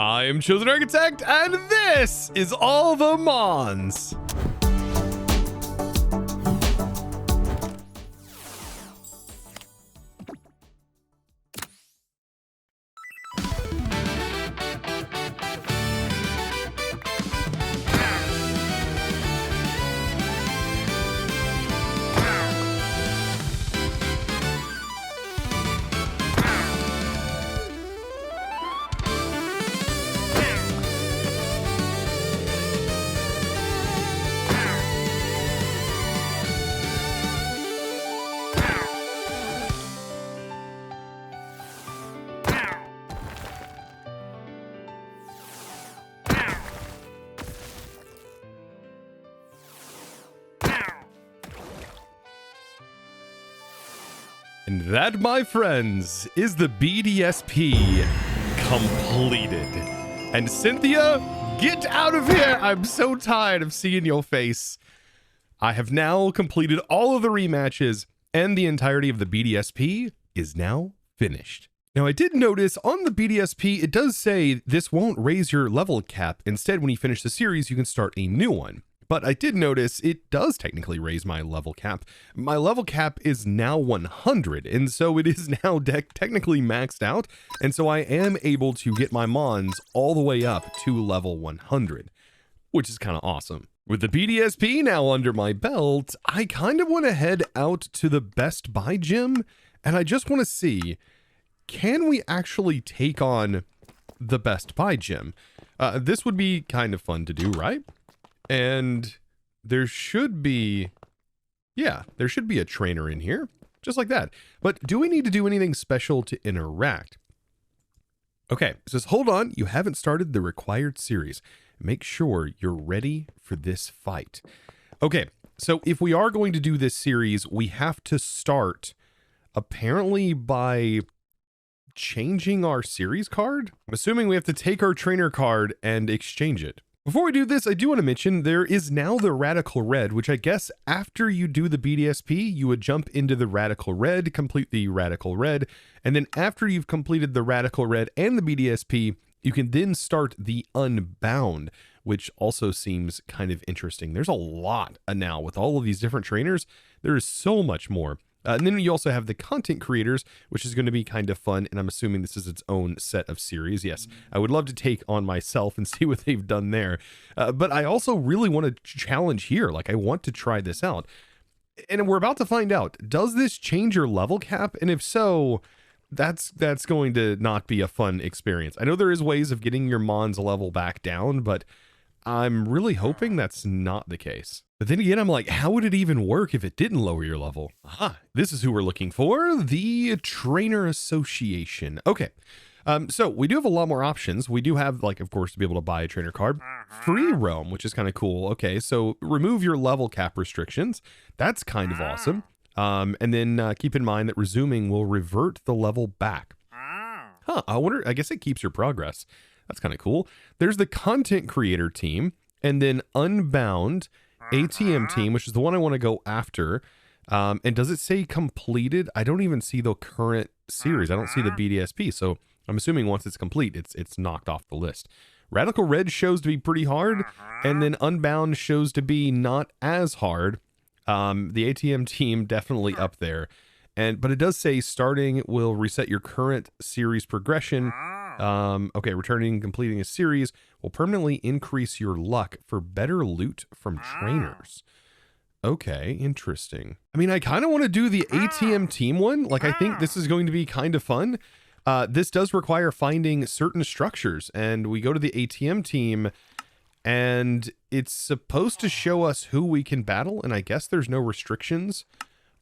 I am ChosenArchitect, and this is All The Mons. And that, my friends, is the BDSP completed. And Cynthia, get out of here! I'm so tired of seeing your face. I have now completed all of the rematches, and the entirety of the BDSP is now finished. Now, I did notice on the BDSP, it does say this won't raise your level cap. Instead, when you finish the series, you can start a new one. But I did notice it does technically raise my level cap. My level cap is now 100, and so it is now technically maxed out, and so I am able to get my Mons all the way up to level 100, which is kind of awesome. With the BDSP now under my belt, I kind of want to head out to the Best Buy gym, and I just want to see, can we actually take on the Best Buy gym? This would be kind of fun to do, right? And there should be, there should be a trainer in here, just like that. But do we need to do anything special to interact? Okay, it says, hold on, you haven't started the required series. Make sure you're ready for this fight. Okay, so if we are going to do this series, we have to start apparently by changing our series card. I'm assuming we have to take our trainer card and exchange it. Before we do this, I do want to mention there is now the Radical Red, which I guess after you do the BDSP, you would jump into the Radical Red, complete the Radical Red, and then after you've completed the Radical Red and the BDSP, you can then start the Unbound, which also seems kind of interesting. There's a lot now with all of these different trainers. There is so much more. And then you also have the content creators, which is going to be kind of fun. And I'm assuming this is its own set of series. Yes, I would love to take on myself and see what they've done there. But I also really want to challenge here. Like, I want to try this out. And we're about to find out, does this change your level cap? And if so, that's going to not be a fun experience. I know there is ways of getting your Mons level back down, but I'm really hoping that's not the case. But then again, I'm like, how would it even work if it didn't lower your level? Aha, this is who we're looking for, the Trainer Association. Okay, so we do have a lot more options. We do have, like, of course, to be able to buy a trainer card. Free roam, which is kind of cool. Okay, so remove your level cap restrictions. That's kind of awesome. And then keep in mind that resuming will revert the level back. Huh, I guess it keeps your progress. That's kind of cool. There's the content creator team, and then Unbound ATM team, which is the one I want to go after. And does it say completed? I don't even see the current series. I don't see the BDSP. So I'm assuming once it's complete, it's knocked off the list. Radical Red shows to be pretty hard, and then Unbound shows to be not as hard. The ATM team definitely up there. But it does say starting will reset your current series progression. Okay, returning and completing a series will permanently increase your luck for better loot from trainers. Okay, interesting. I mean, I kind of want to do the ATM team one. Like, I think this is going to be kind of fun. This does require finding certain structures, and we go to the ATM team, and it's supposed to show us who we can battle, and I guess there's no restrictions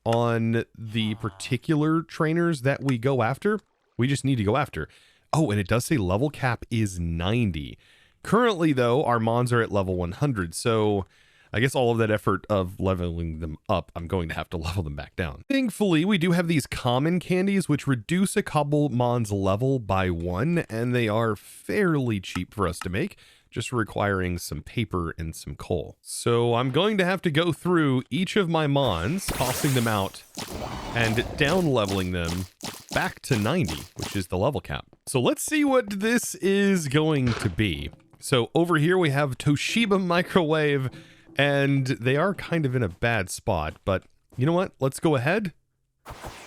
on the particular trainers that we go after. We just need to go after. Oh, and it does say level cap is 90. Currently, though, our Mons are at level 100, so I guess all of that effort of leveling them up, I'm going to have to level them back down. Thankfully, we do have these common candies, which reduce a Cobblemon's level by 1, and they are fairly cheap for us to make, just requiring some paper and some coal. So I'm going to have to go through each of my Mons, tossing them out, and down leveling them back to 90, which is the level cap. So let's see what this is going to be. So over here we have Toshiba Microwave, and they are kind of in a bad spot, but you know what? Let's go ahead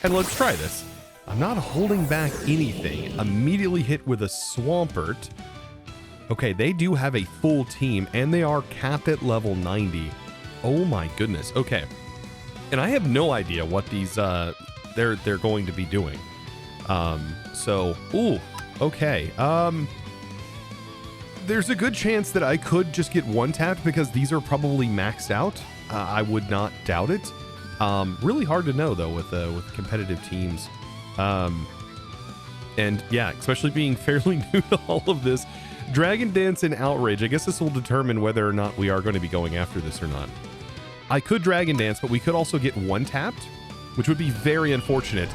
and let's try this. I'm not holding back anything. Immediately hit with a Swampert. Okay, they do have a full team, and they are capped at level 90. Oh my goodness. Okay. And I have no idea what these they're going to be doing. So, ooh, okay. There's a good chance that I could just get one tapped because these are probably maxed out. I would not doubt it. Really hard to know though with competitive teams. And yeah, especially being fairly new to all of this. Dragon Dance and Outrage. I guess this will determine whether or not we are going to be going after this or not. I could Dragon Dance, but we could also get one tapped, which would be very unfortunate.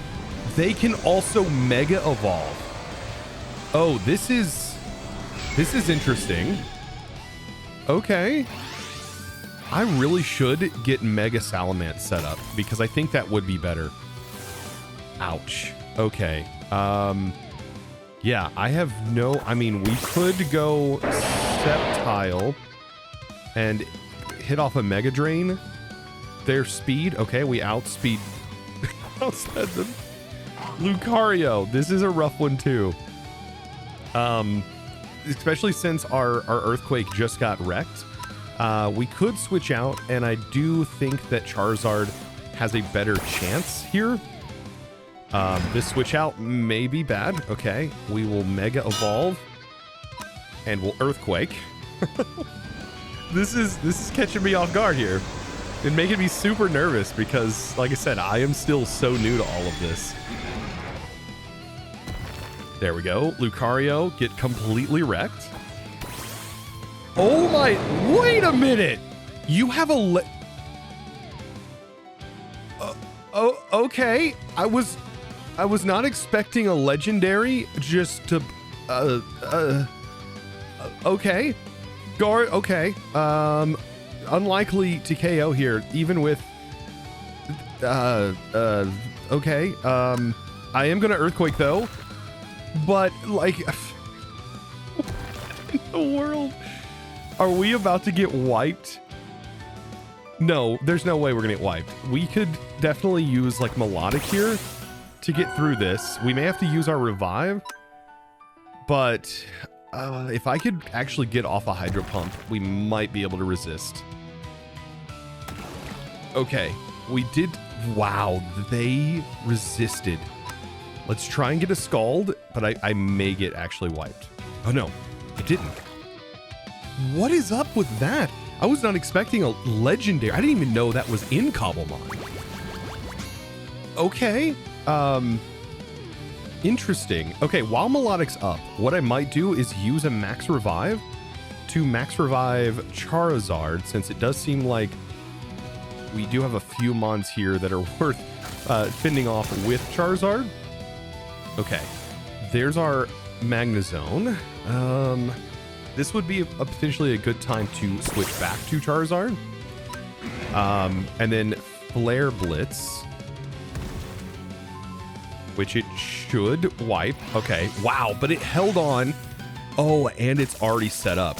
They can also Mega Evolve. Oh, this is interesting. Okay. I really should get Mega Salamence set up because I think that would be better. Ouch. Okay. Yeah, I have no... I mean, we could go Sceptile and hit off a Mega Drain. Their speed. Okay, we outsped them. Lucario. This is a rough one, too. Especially since our Earthquake just got wrecked. We could switch out, and I do think that Charizard has a better chance here. This switch out may be bad. Okay, we will Mega Evolve, and we'll Earthquake. This is catching me off guard here, and making me super nervous because, like I said, I am still so new to all of this. There we go. Lucario get completely wrecked. Oh my, wait a minute. You have a oh, okay. I was not expecting a legendary just to, okay. Guard, okay. Unlikely to KO here, even with, okay. I am gonna Earthquake though, but like, what in the world? Are we about to get wiped? No, there's no way we're gonna get wiped. We could definitely use like Melodic here to get through this. We may have to use our Revive, but if I could actually get off a Hydro Pump, we might be able to resist. Okay, we did. Wow, they resisted. Let's try and get a Scald, but I may get actually wiped. Oh no, it didn't. What is up with that? I was not expecting a legendary. I didn't even know that was in Cobblemon. Okay. Interesting. Okay, while Melodic's up, what I might do is use a Max Revive to Max Revive Charizard, since it does seem like we do have a few Mons here that are worth fending off with Charizard. Okay, there's our Magnezone. This would be potentially a good time to switch back to Charizard. And then Flare Blitz, which it should wipe. Okay, wow, but it held on. Oh, and it's already set up.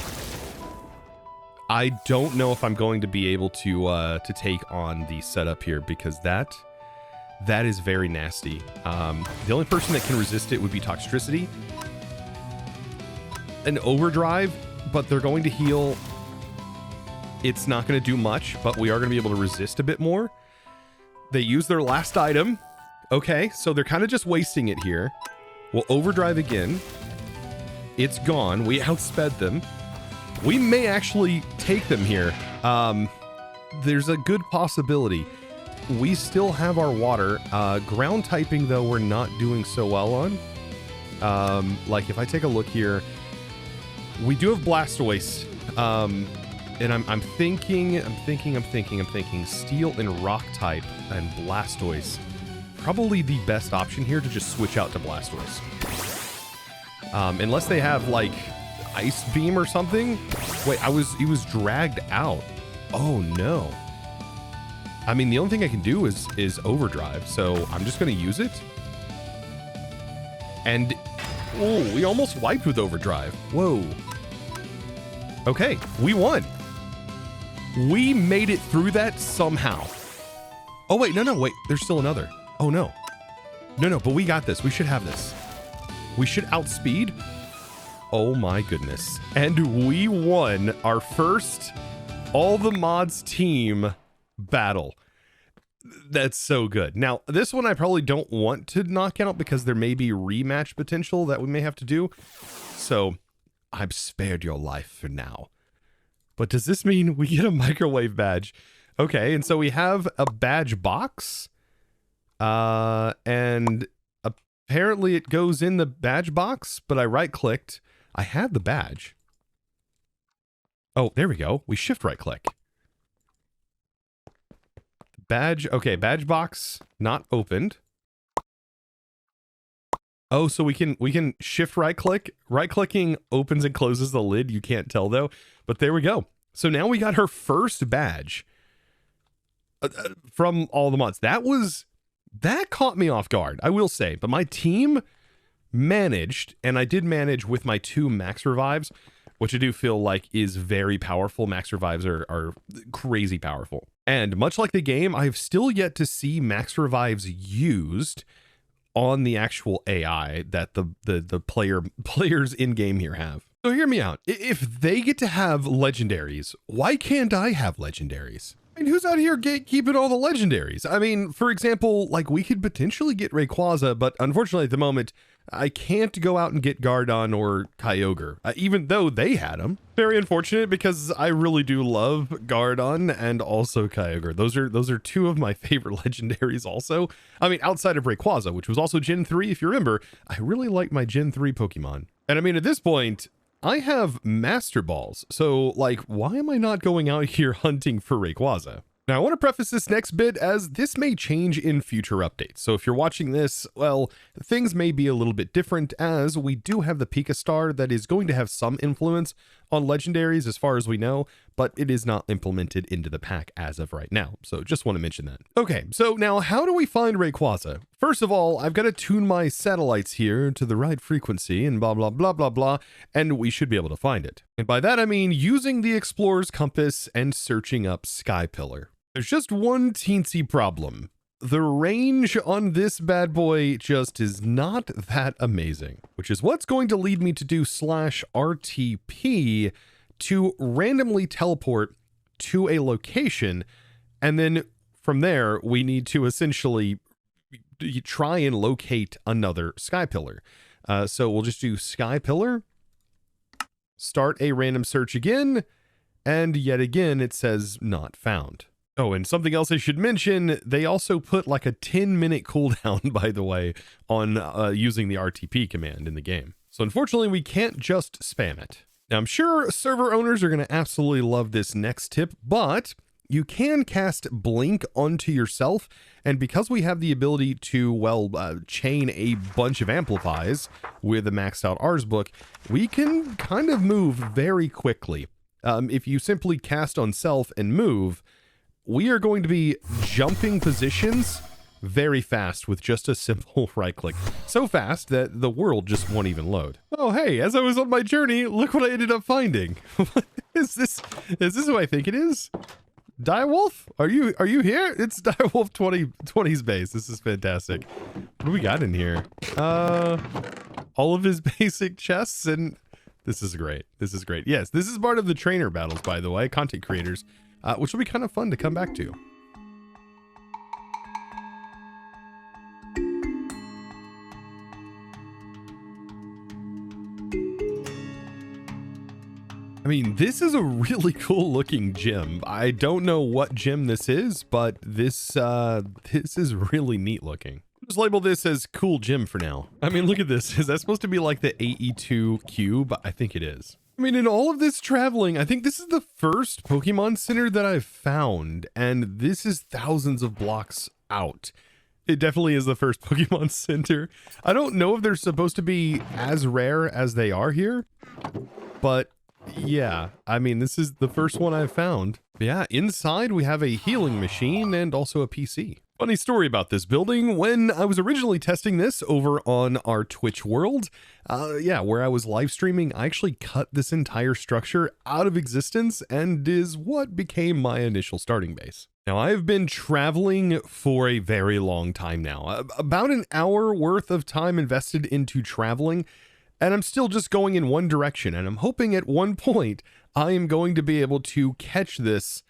I don't know if I'm going to be able to take on the setup here, because that is very nasty. The only person that can resist it would be Toxtricity. An Overdrive, but they're going to heal. It's not going to do much, but we are going to be able to resist a bit more. They use their last item. Okay, so they're kind of just wasting it here. We'll Overdrive again. It's gone. We outsped them. We may actually take them here. There's a good possibility. We still have our water. Ground typing, though, we're not doing so well on. Like, if I take a look here, we do have Blastoise, and I'm thinking Steel and Rock type and Blastoise. Probably the best option here to just switch out to Blastoise. Unless they have like Ice Beam or something. Wait, he was dragged out. Oh no. I mean, the only thing I can do is Overdrive, so I'm just gonna use it. And, oh, we almost wiped with overdrive. Whoa. Okay, we won. We made it through that somehow. Oh, wait, no, wait, there's still another. Oh, no. No, but we got this. We should have this. We should outspeed. Oh my goodness. And we won our first All The Mons team battle. That's so good. Now, this one I probably don't want to knock out because there may be rematch potential that we may have to do. So I've spared your life for now. But does this mean we get a microwave badge? Okay, and so we have a badge box. And apparently it goes in the badge box, but I right-clicked. I had the badge. Oh, there we go. We shift right-click. Badge, okay, badge box not opened. Oh, so we can shift right-click. Right-clicking opens and closes the lid. You can't tell though, but there we go. So now we got her first badge from All The Mons. That caught me off guard, I will say, but my team managed, and I did manage with my 2 max revives, which I do feel like is very powerful. Max revives are crazy powerful. And much like the game, I have still yet to see max revives used on the actual AI that the players in game here have. So hear me out. If they get to have legendaries, why can't I have legendaries? I mean, who's out here gatekeeping all the legendaries? I mean, for example, like we could potentially get Rayquaza, but unfortunately at the moment, I can't go out and get Gardon or Kyogre, even though they had them. Very unfortunate because I really do love Gardon and also Kyogre. Those are 2 of my favorite legendaries also. I mean, outside of Rayquaza, which was also Gen 3, if you remember, I really like my Gen 3 Pokemon. And I mean, at this point, I have Master Balls, so like, why am I not going out here hunting for Rayquaza? Now, I want to preface this next bit as this may change in future updates. So if you're watching this, well, things may be a little bit different as we do have the Pika star that is going to have some influence on legendaries as far as we know, but it is not implemented into the pack as of right now. So just want to mention that. Okay, so now how do we find Rayquaza? First of all, I've got to tune my satellites here to the right frequency and blah, blah, blah, blah, blah, and we should be able to find it. And by that, I mean using the Explorer's Compass and searching up Sky Pillar. There's just one teensy problem. The range on this bad boy just is not that amazing, which is what's going to lead me to do /RTP to randomly teleport to a location. And then from there, we need to essentially try and locate another Sky Pillar. So we'll just do Sky Pillar, start a random search again, and yet again, it says not found. Oh, and something else I should mention, they also put like a 10-minute cooldown, by the way, on using the RTP command in the game. So unfortunately, we can't just spam it. Now, I'm sure server owners are going to absolutely love this next tip, but you can cast Blink onto yourself. And because we have the ability to, well, chain a bunch of amplifies with a maxed out Rs book, we can kind of move very quickly. If you simply cast on self and move, we are going to be jumping positions very fast with just a simple right click. So fast that the world just won't even load. Oh, hey, as I was on my journey, look what I ended up finding. Is this who I think it is? Direwolf? Are you here? It's Direwolf 2020's base. This is fantastic. What do we got in here? All of his basic chests, and this is great. This is great. Yes, this is part of the trainer battles, by the way, content creators. Which will be kind of fun to come back to. I mean, this is a really cool looking gym. I don't know what gym this is, but this is really neat looking. Just label this as cool gym for now. I mean, look at this. Is that supposed to be like the AE2 cube? I think it is. I mean, in all of this traveling, I think this is the first Pokemon Center that I've found, and this is thousands of blocks out. It definitely is the first Pokemon Center. I don't know if they're supposed to be as rare as they are here, but yeah, I mean, this is the first one I've found. Yeah, inside we have a healing machine and also a PC. Funny story about this building. When I was originally testing this over on our Twitch world, where I was live streaming, I actually cut this entire structure out of existence and is what became my initial starting base. Now, I've been traveling for a very long time now, about an hour worth of time invested into traveling, and I'm still just going in one direction, and I'm hoping at one point I am going to be able to catch this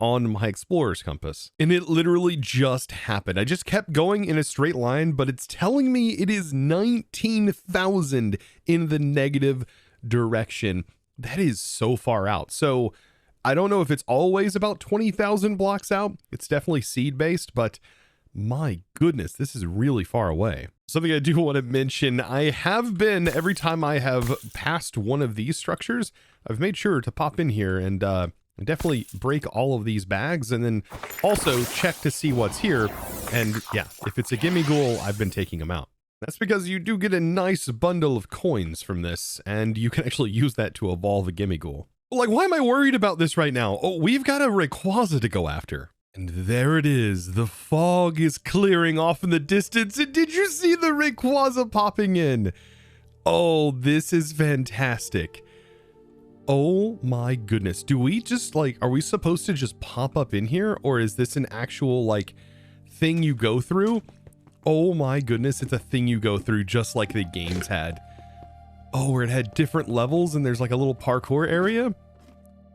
on my explorer's compass. And it literally just happened. I just kept going in a straight line, but it's telling me it is 19,000 in the negative direction. That is so far out. So I don't know if it's always about 20,000 blocks out. It's definitely seed based, but my goodness, this is really far away. Something I do want to mention, I have been, every time I have passed one of these structures, I've made sure to pop in here and definitely break all of these bags, and then also check to see what's here. And yeah, if it's a gimme ghoul, I've been taking them out. That's because you do get a nice bundle of coins from this, and you can actually use that to evolve a gimme ghoul. Like, why am I worried about this right now? Oh, we've got a Rayquaza to go after. And there it is. The fog is clearing off in the distance. And did you see the Rayquaza popping in? Oh, this is fantastic. Oh my goodness. Do we just are we supposed to just pop up in here? Or is this an actual thing you go through? Oh my goodness. It's a thing you go through just like the games had. Oh, where it had different levels and there's a little parkour area.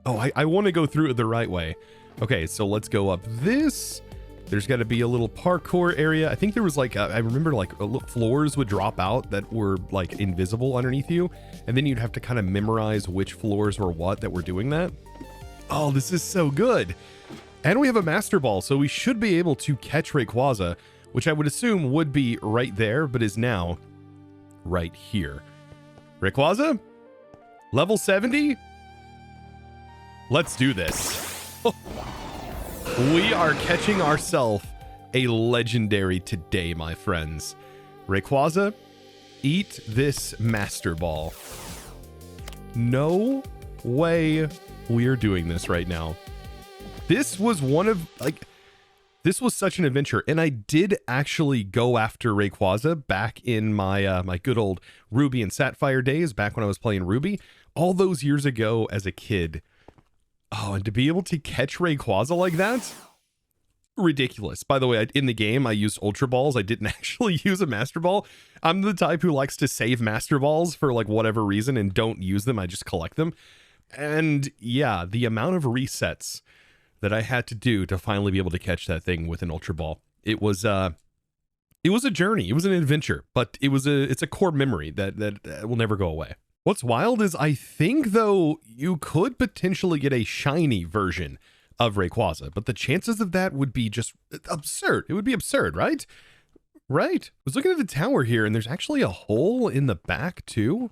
Oh, I want to go through it the right way. Okay, so let's go up this. There's got to be a little parkour area. I think there was I remember floors would drop out that were invisible underneath you. And then you'd have to kind of memorize which floors were what that were doing that. Oh, this is so good. And we have a Master Ball, so we should be able to catch Rayquaza, which I would assume would be right there, but is now right here. Rayquaza? Level 70? Let's do this. We are catching ourselves a legendary today, my friends. Rayquaza, eat this Master Ball. No way we're doing this right now. This was one of, this was such an adventure. And I did actually go after Rayquaza back in my my good old Ruby and Sapphire days, back when I was playing Ruby, all those years ago as a kid. Oh, and to be able to catch Rayquaza like that? Ridiculous. By the way, in the game, I used Ultra Balls. I didn't actually use a Master Ball. I'm the type who likes to save Master Balls for whatever reason and don't use them. I just collect them. And yeah, the amount of resets that I had to do to finally be able to catch that thing with an Ultra Ball. It was a journey. It was an adventure, but it's a core memory that will never go away. What's wild is I think, though, you could potentially get a shiny version of Rayquaza, but the chances of that would be just absurd. It would be absurd, right? Right. I was looking at the tower here, and there's actually a hole in the back, too,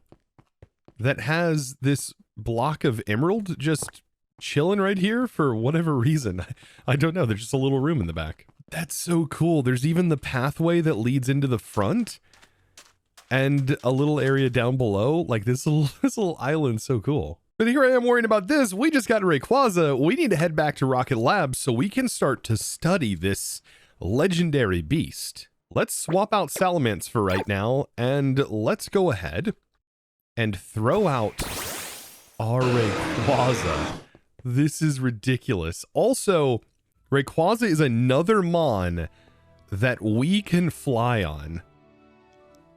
that has this block of emerald just chilling right here for whatever reason. I don't know. There's just a little room in the back. That's so cool. There's even the pathway that leads into the front. And a little area down below, this little island, so cool. But here I am worrying about this. We just got Rayquaza. We need to head back to Rocket Labs so we can start to study this legendary beast. Let's swap out Salamence for right now, and let's go ahead and throw out our Rayquaza. This is ridiculous. Also, Rayquaza is another Mon that we can fly on.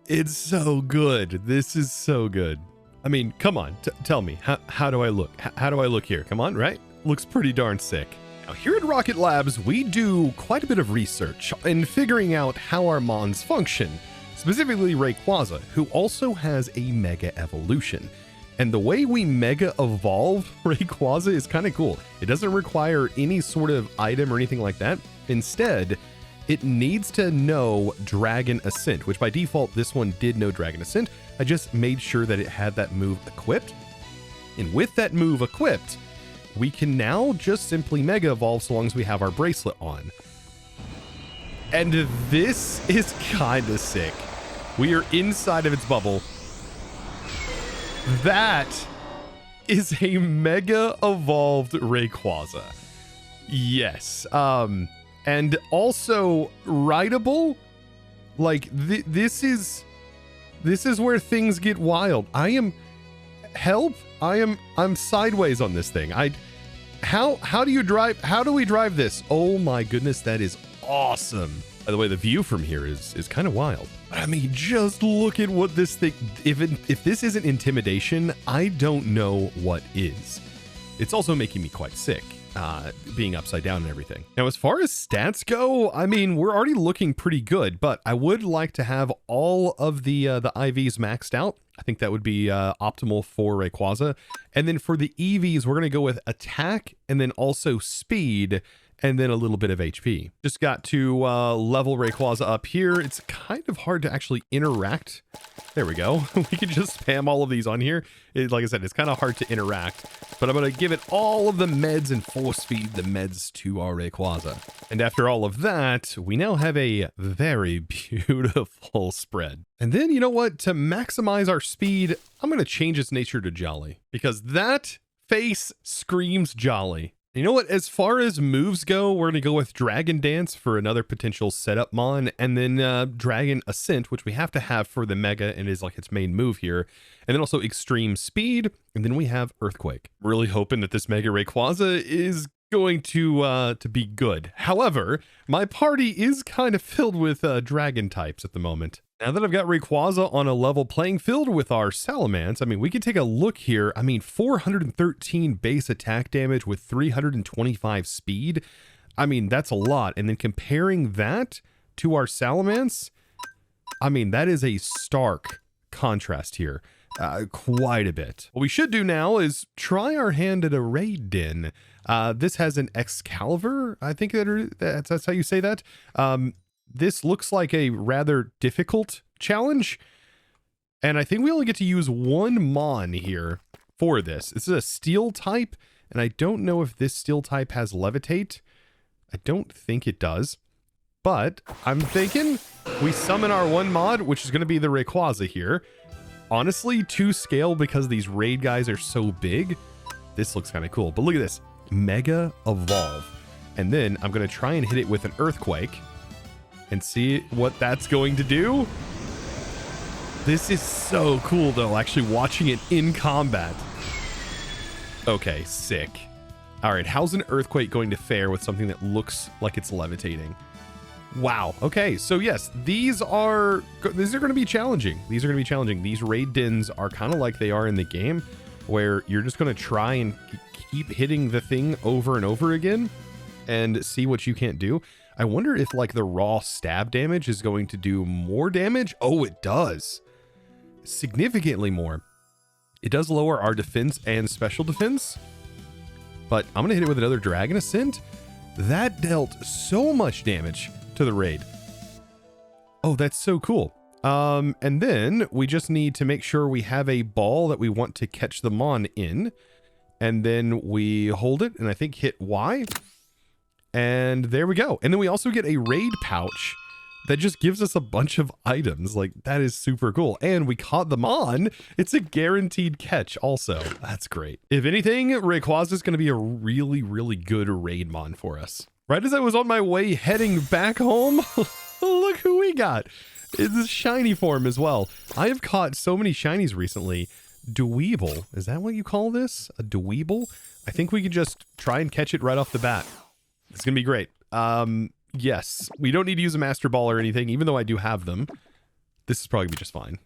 It's so good. This is so good. I mean, come on, tell me, how do I look? How do I look here? Come on, right? Looks pretty darn sick. Now, here at Rocket Labs, we do quite a bit of research in figuring out how our Mons function, specifically Rayquaza, who also has a Mega Evolution. And the way we Mega Evolve Rayquaza is kind of cool. It doesn't require any sort of item or anything like that. Instead, it needs to know Dragon Ascent, which by default, this one did know Dragon Ascent. I just made sure that it had that move equipped. And with that move equipped, we can now just simply Mega Evolve so long as we have our bracelet on. And this is kind of sick. We are inside of its bubble. That is a Mega Evolved Rayquaza. Yes. and also rideable. Like this is where things get wild. I'm sideways on this thing. How do you drive? How do we drive this? Oh my goodness, that is awesome. By the way, the view from here is kind of wild. I mean, just look at what this thing, if this isn't intimidation, I don't know what is. It's also making me quite sick, being upside down and everything. Now, as far as stats go, I mean, we're already looking pretty good, but I would like to have all of the IVs maxed out. I think that would be optimal for Rayquaza. And then for the EVs, we're going to go with attack and then also speed and then a little bit of HP. Just got to level Rayquaza up here. It's kind of hard to actually interact. There we go. We can just spam all of these on here. Like I said, it's kind of hard to interact, but I'm going to give it all of the meds and force feed the meds to our Rayquaza. And after all of that, we now have a very beautiful spread. And then, you know what? To maximize our speed, I'm going to change its nature to Jolly, because that face screams Jolly. You know what? As far as moves go, we're going to go with Dragon Dance for another potential setup mon, and then Dragon Ascent, which we have to have for the Mega and is like its main move here. And then also Extreme Speed, and then we have Earthquake. Really hoping that this Mega Rayquaza is going to be good. However, my party is kind of filled with Dragon types at the moment. Now that I've got Rayquaza on a level playing field with our Salamence, I mean, we can take a look here. I mean, 413 base attack damage with 325 speed. I mean, that's a lot. And then comparing that to our Salamence, I mean, that is a stark contrast here. Quite a bit. What we should do now is try our hand at a Raid Den. This has an Excalibur, I think that's how you say that. This looks like a rather difficult challenge, and I think we only get to use one Mon here for this. This is a Steel type, and I don't know if this Steel type has Levitate. I don't think it does, but I'm thinking we summon our one mod, which is going to be the Rayquaza here. Honestly, to scale, because these raid guys are so big, this looks kind of cool. But look at this, Mega Evolve. And then I'm going to try and hit it with an Earthquake and see what that's going to do. This is so cool, though, actually watching it in combat. Okay, sick. All right, how's an Earthquake going to fare with something that looks like it's levitating? Wow. Okay, so yes, these are going to be challenging. These are going to be challenging. These raid dens are kind of like they are in the game, where you're just going to try and keep hitting the thing over and over again and see what you can't do. I wonder if like the raw stab damage is going to do more damage. Oh, it does. Significantly more. It does lower our defense and special defense, but I'm going to hit it with another Dragon Ascent. That dealt so much damage to the raid. Oh, that's so cool. And then we just need to make sure we have a ball that we want to catch the Mon in, and then we hold it and I think hit Y. And there we go. And then we also get a raid pouch that just gives us a bunch of items. Like, that is super cool. And we caught them on. It's a guaranteed catch also. That's great. If anything, Rayquaza is going to be a really, really good raid mon for us. Right as I was on my way heading back home, look who we got. It's a shiny form as well. I have caught so many shinies recently. Dweeble. Is that what you call this? A Dweeble? I think we could just try and catch it right off the bat. It's going to be great. Yes, we don't need to use a Master Ball or anything, even though I do have them. This is probably just fine.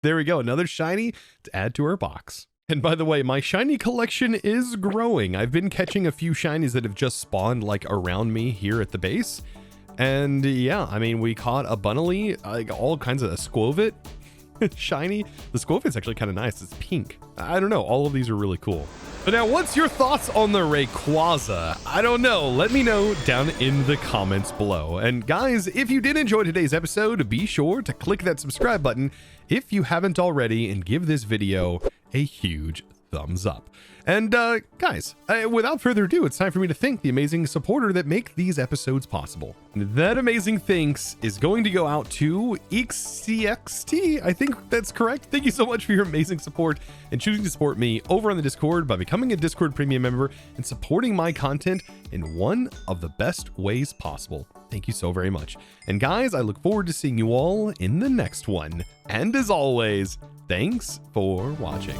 There we go. Another shiny to add to our box. And by the way, my shiny collection is growing. I've been catching a few shinies that have just spawned like around me here at the base. And yeah, I mean, we caught a Bunnelly, like all kinds of a Squovit shiny. The Squovit's actually kind of nice. It's pink. I don't know. All of these are really cool. But now, what's your thoughts on the Rayquaza? I don't know. Let me know down in the comments below. And guys, if you did enjoy today's episode, be sure to click that subscribe button if you haven't already, and give this video a huge thumbs up. And guys, without further ado, it's time for me to thank the amazing supporter that make these episodes possible. That amazing thanks is going to go out to XCXT. I think that's correct. Thank you so much for your amazing support and choosing to support me over on the Discord by becoming a Discord premium member and supporting my content in one of the best ways possible. Thank you so very much. And guys, I look forward to seeing you all in the next one. And as always, thanks for watching.